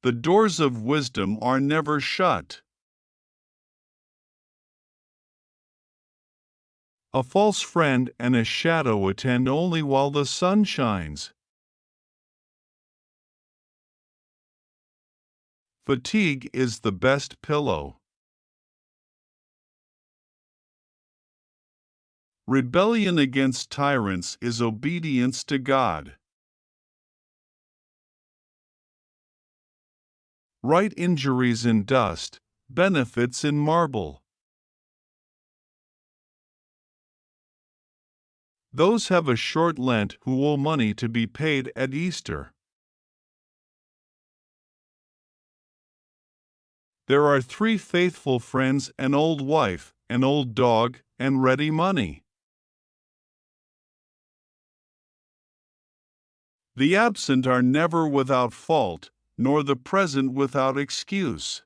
The doors of wisdom are never shut. A false friend and a shadow attend only while the sun shines. Fatigue is the best pillow. Rebellion against tyrants is obedience to God. Right injuries in dust, benefits in marble. Those have a short Lent who owe money to be paid at Easter. There are 3 faithful friends: an old wife, an old dog, and ready money. The absent are never without fault, nor the present without excuse.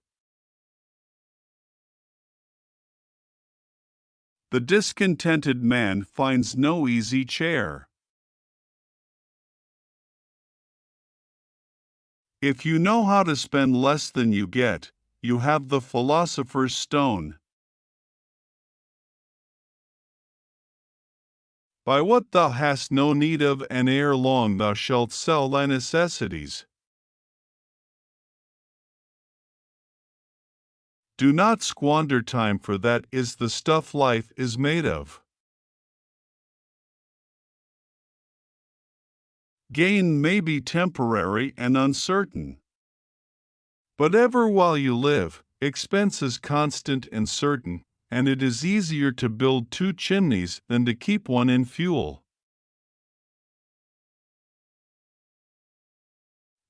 The discontented man finds no easy chair. If you know how to spend less than you get, you have the philosopher's stone. By what thou hast no need of, and ere long thou shalt sell thy necessities. Do not squander time, for that is the stuff life is made of. Gain may be temporary and uncertain, but ever while you live, expense is constant and certain, and it is easier to build 2 chimneys than to keep one in fuel.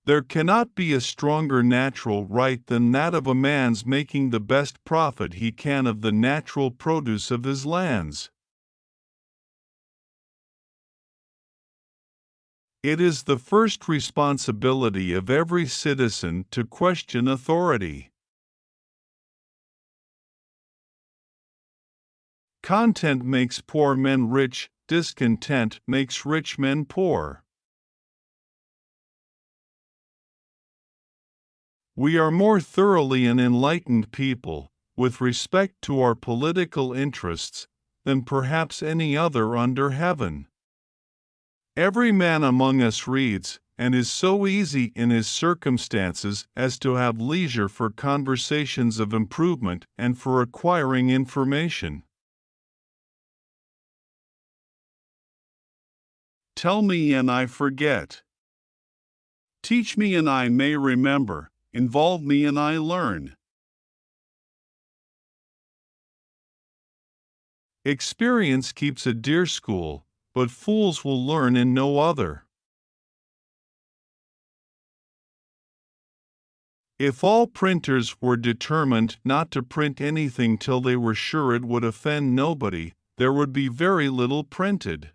There cannot be a stronger natural right than that of a man's making the best profit he can of the natural produce of his lands. It is the first responsibility of every citizen to question authority. Content makes poor men rich, discontent makes rich men poor. We are more thoroughly an enlightened people, with respect to our political interests, than perhaps any other under heaven. Every man among us reads, and is so easy in his circumstances as to have leisure for conversations of improvement and for acquiring information. Tell me and I forget. Teach me and I may remember. Involve me and I learn. Experience keeps a dear school, but fools will learn in no other. If all printers were determined not to print anything till they were sure it would offend nobody, there would be very little printed.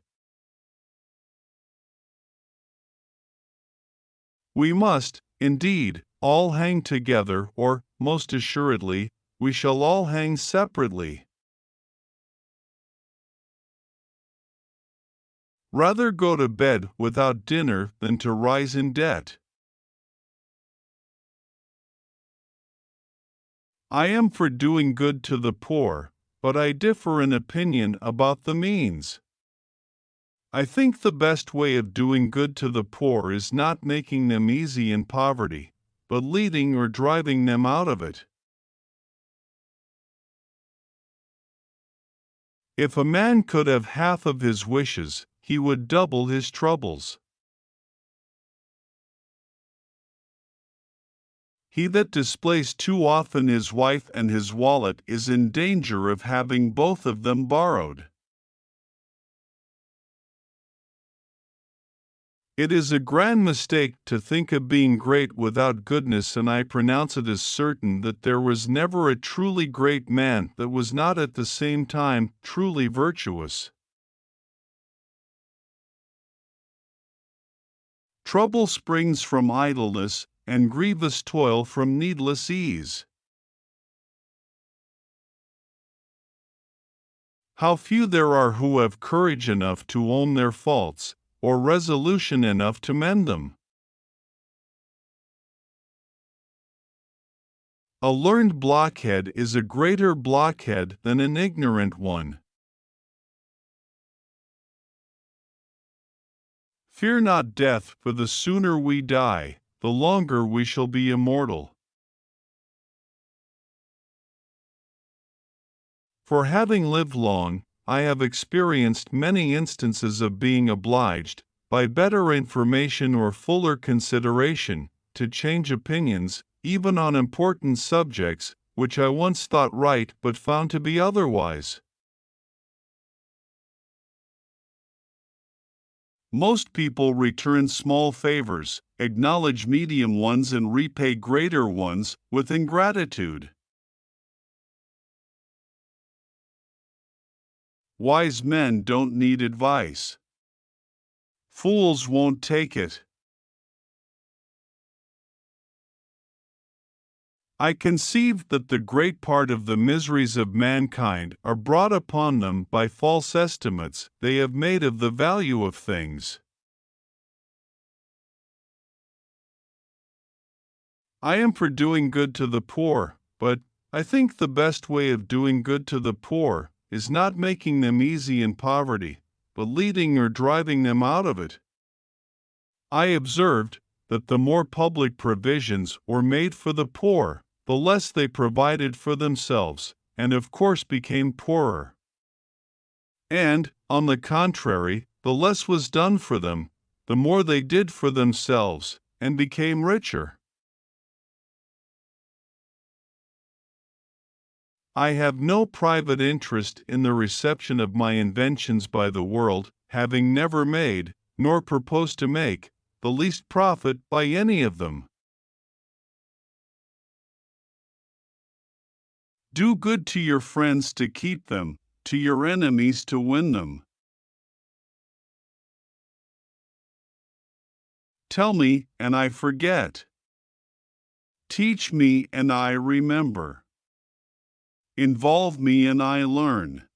We must, indeed, all hang together, or, most assuredly, we shall all hang separately. Rather go to bed without dinner than to rise in debt. I am for doing good to the poor, but I differ in opinion about the means. I think the best way of doing good to the poor is not making them easy in poverty, but leading or driving them out of it. If a man could have half of his wishes, he would double his troubles. He that displays too often his wife and his wallet is in danger of having both of them borrowed. It is a grand mistake to think of being great without goodness, and I pronounce it as certain that there was never a truly great man that was not at the same time truly virtuous. Trouble springs from idleness, and grievous toil from needless ease. How few there are who have courage enough to own their faults, or resolution enough to mend them. A learned blockhead is a greater blockhead than an ignorant one. Fear not death, for the sooner we die, the longer we shall be immortal. For having lived long, I have experienced many instances of being obliged, by better information or fuller consideration, to change opinions, even on important subjects, which I once thought right but found to be otherwise. Most people return small favors, acknowledge medium ones, and repay greater ones with ingratitude. Wise men don't need advice. Fools won't take it. I conceive that the great part of the miseries of mankind are brought upon them by false estimates they have made of the value of things. I am for doing good to the poor, but I think the best way of doing good to the poor is not making them easy in poverty, but leading or driving them out of it. I observed that the more public provisions were made for the poor, the less they provided for themselves, and of course became poorer. And, on the contrary, the less was done for them, the more they did for themselves, and became richer. I have no private interest in the reception of my inventions by the world, having never made, nor propose to make, the least profit by any of them. Do good to your friends to keep them, to your enemies to win them. Tell me, and I forget. Teach me, and I remember. Involve me, and I learn.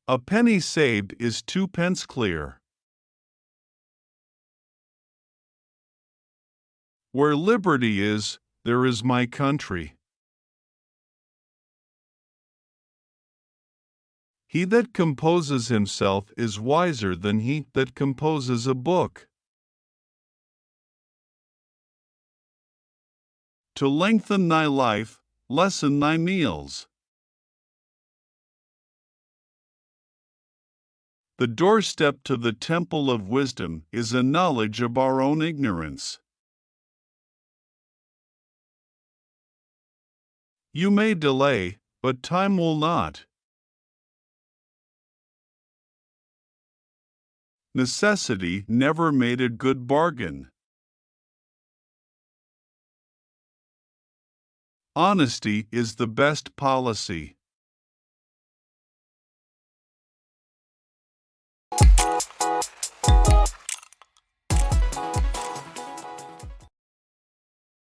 A penny saved is 2 pence clear. Where liberty is, there is my country. He that composes himself is wiser than he that composes a book. To lengthen thy life, lessen thy meals. The doorstep to the temple of wisdom is a knowledge of our own ignorance. You may delay, but time will not. Necessity never made a good bargain. Honesty is the best policy.